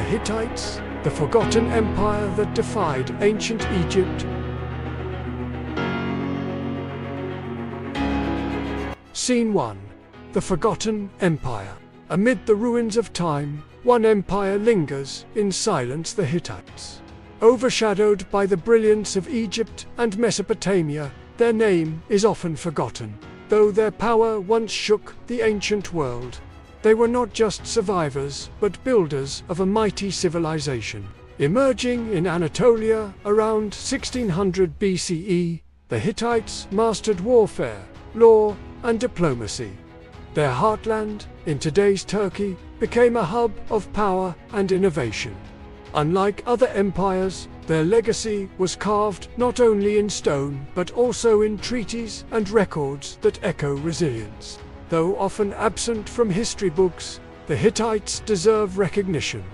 Hittites, the forgotten empire that defied ancient Egypt. Scene 1. The Forgotten Empire. Amid the ruins of time, one empire lingers in silence: the Hittites. Overshadowed by the brilliance of Egypt and Mesopotamia, their name is often forgotten. Though their power once shook the ancient world, they were not just survivors, but builders of a mighty civilization. Emerging in Anatolia around 1600 BCE, the Hittites mastered warfare, law, and diplomacy. Their heartland, in today's Turkey, became a hub of power and innovation. Unlike other empires, their legacy was carved not only in stone but also in treaties and records that echo resilience. Though often absent from history books, the Hittites deserve recognition.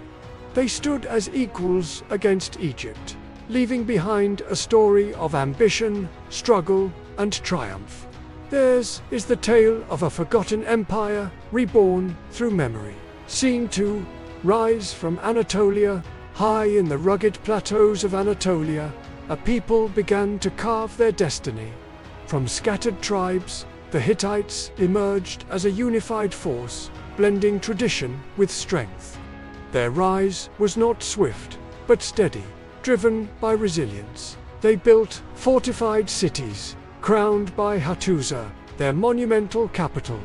They stood as equals against Egypt, leaving behind a story of ambition, struggle, and triumph. Theirs is the tale of a forgotten empire, reborn through memory. Scene 2. Rise from Anatolia. High in the rugged plateaus of Anatolia, a people began to carve their destiny. From scattered tribes, the Hittites emerged as a unified force, blending tradition with strength. Their rise was not swift, but steady, driven by resilience. They built fortified cities, crowned by Hattusa, their monumental capital.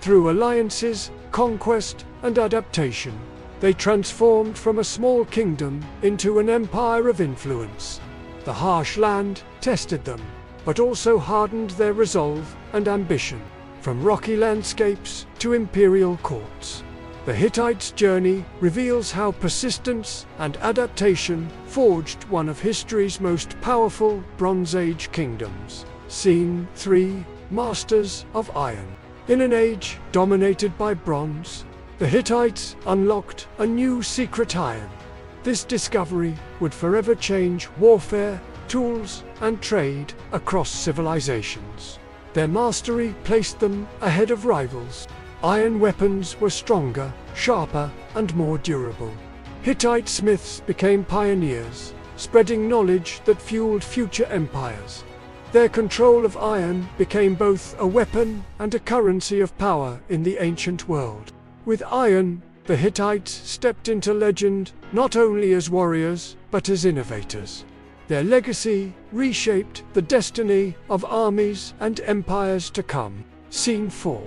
Through alliances, conquest, and adaptation, they transformed from a small kingdom into an empire of influence. The harsh land tested them, but also hardened their resolve and ambition. From rocky landscapes to imperial courts, the Hittites' journey reveals how persistence and adaptation forged one of history's most powerful Bronze Age kingdoms. Scene 3. Masters of Iron. In an age dominated by bronze, the Hittites unlocked a new secret: iron. This discovery would forever change warfare, tools, and trade across civilizations. Their mastery placed them ahead of rivals. Iron weapons were stronger, sharper, and more durable. Hittite smiths became pioneers, spreading knowledge that fueled future empires. Their control of iron became both a weapon and a currency of power in the ancient world. With iron, the Hittites stepped into legend not only as warriors, but as innovators. Their legacy reshaped the destiny of armies and empires to come. Scene 4.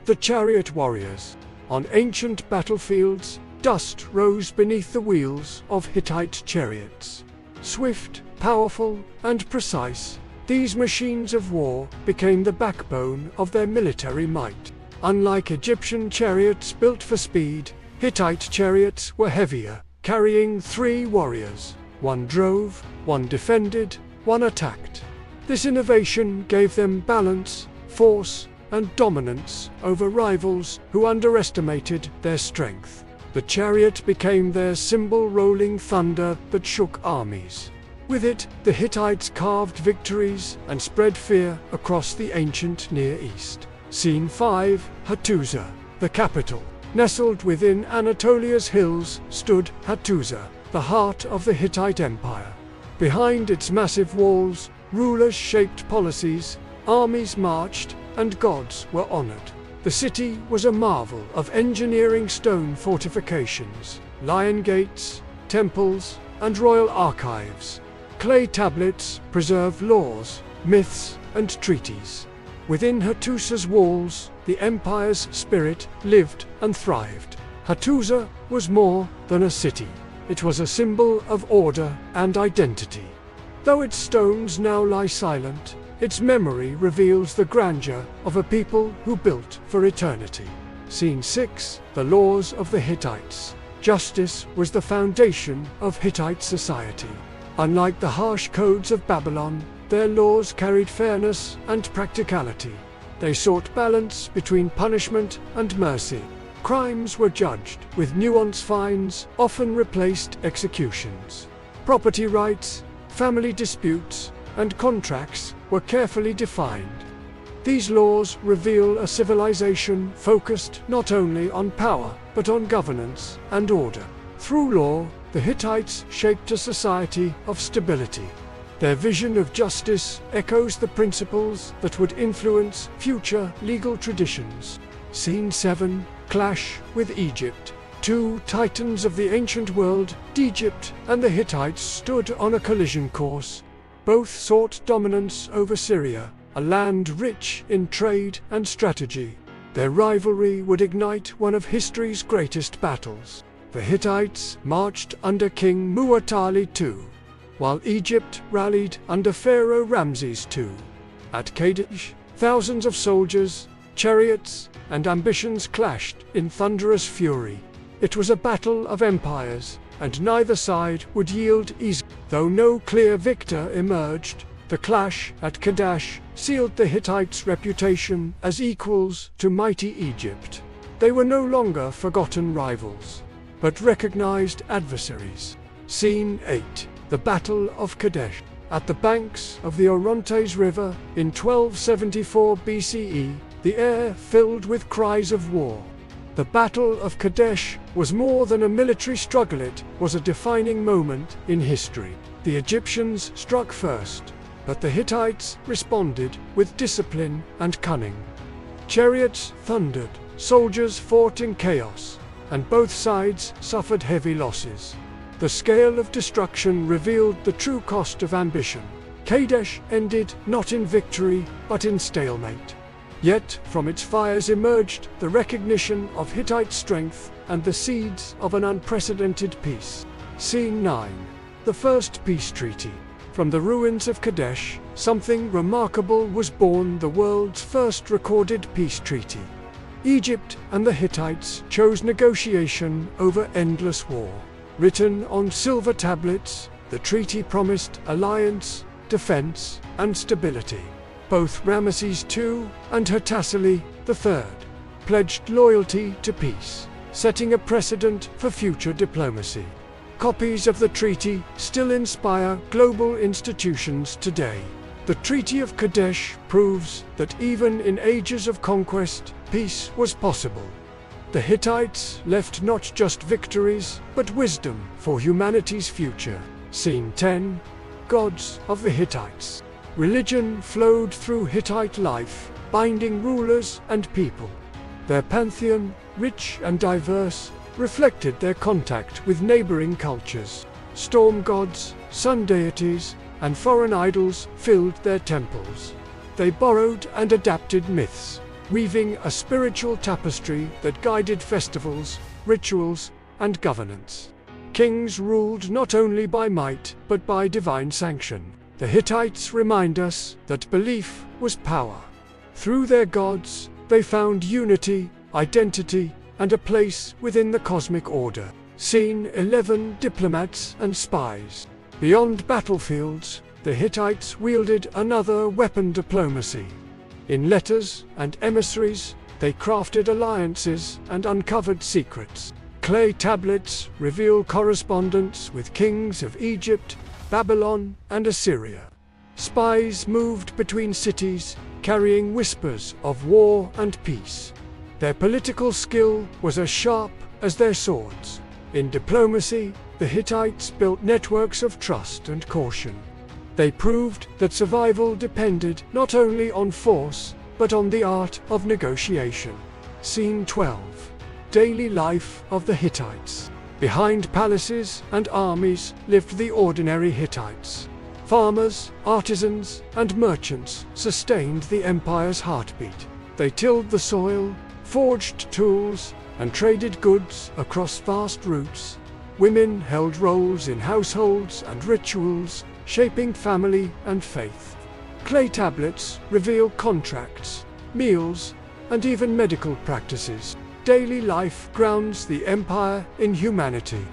The Chariot Warriors. On ancient battlefields, dust rose beneath the wheels of Hittite chariots. Swift, powerful, and precise, these machines of war became the backbone of their military might. Unlike Egyptian chariots built for speed, Hittite chariots were heavier, carrying 3 warriors. One drove, one defended, one attacked. This innovation gave them balance, force, and dominance over rivals who underestimated their strength. The chariot became their symbol, rolling thunder that shook armies. With it, the Hittites carved victories and spread fear across the ancient Near East. Scene 5. Hattusa, the capital. Nestled within Anatolia's hills stood Hattusa, the heart of the Hittite Empire. Behind its massive walls, rulers shaped policies, armies marched, and gods were honored. The city was a marvel of engineering: stone fortifications, lion gates, temples, and royal archives. Clay tablets preserved laws, myths, and treaties. Within Hattusa's walls, the empire's spirit lived and thrived. Hattusa was more than a city. It was a symbol of order and identity. Though its stones now lie silent, its memory reveals the grandeur of a people who built for eternity. Scene 6. The laws of the Hittites. Justice was the foundation of Hittite society. Unlike the harsh codes of Babylon, their laws carried fairness and practicality. They sought balance between punishment and mercy. Crimes were judged with nuanced: fines often replaced executions. Property rights, family disputes, and contracts were carefully defined. These laws reveal a civilization focused not only on power, but on governance and order. Through law, the Hittites shaped a society of stability. Their vision of justice echoes the principles that would influence future legal traditions. Scene 7. Clash with Egypt. Two titans of the ancient world, Egypt and the Hittites, stood on a collision course. Both sought dominance over Syria, a land rich in trade and strategy. Their rivalry would ignite one of history's greatest battles. The Hittites marched under King Muwatalli II, while Egypt rallied under Pharaoh Ramses II. At Kadesh, thousands of soldiers, chariots, and ambitions clashed in thunderous fury. It was a battle of empires, and neither side would yield easily. Though no clear victor emerged, the clash at Kadesh sealed the Hittites' reputation as equals to mighty Egypt. They were no longer forgotten rivals, but recognized adversaries. Scene 8. The Battle of Kadesh. At the banks of the Orontes River in 1274 BCE, the air filled with cries of war. The Battle of Kadesh was more than a military struggle, it was a defining moment in history. The Egyptians struck first, but the Hittites responded with discipline and cunning. Chariots thundered, soldiers fought in chaos, and both sides suffered heavy losses. The scale of destruction revealed the true cost of ambition. Kadesh ended not in victory, but in stalemate. Yet from its fires emerged the recognition of Hittite strength and the seeds of an unprecedented peace. Scene 9. The First Peace Treaty. From the ruins of Kadesh, something remarkable was born, the world's first recorded peace treaty. Egypt and the Hittites chose negotiation over endless war. Written on silver tablets, the treaty promised alliance, defense, and stability. Both Ramesses II and Hattusili III pledged loyalty to peace, setting a precedent for future diplomacy. Copies of the treaty still inspire global institutions today. The Treaty of Kadesh proves that even in ages of conquest, peace was possible. The Hittites left not just victories, but wisdom for humanity's future. Scene 10. Gods of the Hittites. Religion flowed through Hittite life, binding rulers and people. Their pantheon, rich and diverse, reflected their contact with neighboring cultures. Storm gods, sun deities, and foreign idols filled their temples. They borrowed and adapted myths, weaving a spiritual tapestry that guided festivals, rituals, and governance. Kings ruled not only by might, but by divine sanction. The Hittites remind us that belief was power. Through their gods, they found unity, identity, and a place within the cosmic order. Scene 11. Diplomats and spies. Beyond battlefields, the Hittites wielded another weapon: diplomacy. In letters and emissaries, they crafted alliances and uncovered secrets. Clay tablets reveal correspondence with kings of Egypt, Babylon, and Assyria. Spies moved between cities, carrying whispers of war and peace. Their political skill was as sharp as their swords. In diplomacy, the Hittites built networks of trust and caution. They proved that survival depended not only on force, but on the art of negotiation. Scene 12. Daily life of the Hittites. Behind palaces and armies lived the ordinary Hittites. Farmers, artisans, and merchants sustained the empire's heartbeat. They tilled the soil, forged tools, and traded goods across vast routes. Women held roles in households and rituals, shaping family and faith. Clay tablets reveal contracts, meals, and even medical practices. Daily life grounds the empire in humanity.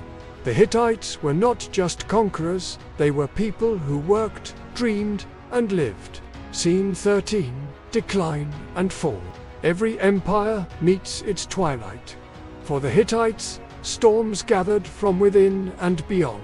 The Hittites were not just conquerors, they were people who worked, dreamed, and lived. Scene 13. Decline and fall. Every empire meets its twilight. For the Hittites, storms gathered from within and beyond.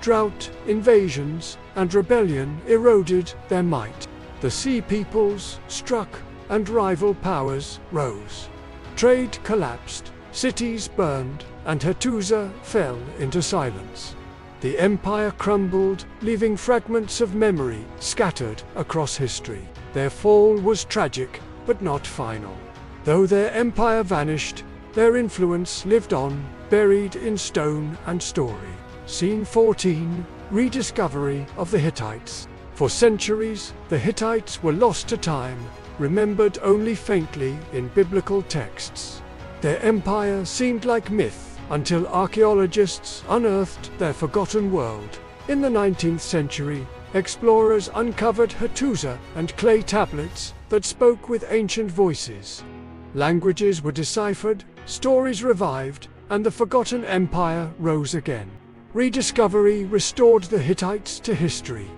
Drought, invasions, and rebellion eroded their might. The sea peoples struck, and rival powers rose. Trade collapsed, cities burned, and Hattusa fell into silence. The empire crumbled, leaving fragments of memory scattered across history. Their fall was tragic, but not final. Though their empire vanished, their influence lived on, buried in stone and story. Scene 14. Rediscovery of the Hittites. For centuries, the Hittites were lost to time, remembered only faintly in biblical texts. Their empire seemed like myth until archaeologists unearthed their forgotten world. In the 19th century, explorers uncovered Hattusa and clay tablets that spoke with ancient voices. Languages were deciphered, stories revived, and the forgotten empire rose again. Rediscovery restored the Hittites to history.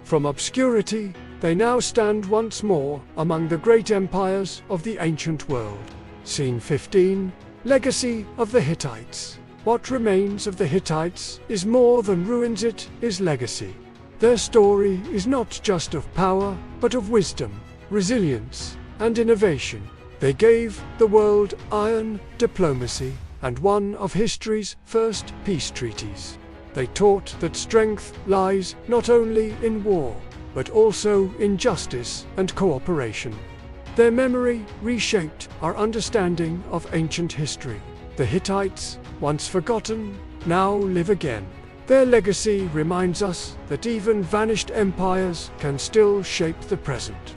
From obscurity, they now stand once more among the great empires of the ancient world. Scene 15. Legacy of the Hittites. What remains of the Hittites is more than ruins, it is legacy. Their story is not just of power, but of wisdom, resilience, and innovation. They gave the world iron, diplomacy, and one of history's first peace treaties. They taught that strength lies not only in war, but also in justice and cooperation. Their memory reshaped our understanding of ancient history. The Hittites, once forgotten, now live again. Their legacy reminds us that even vanished empires can still shape the present.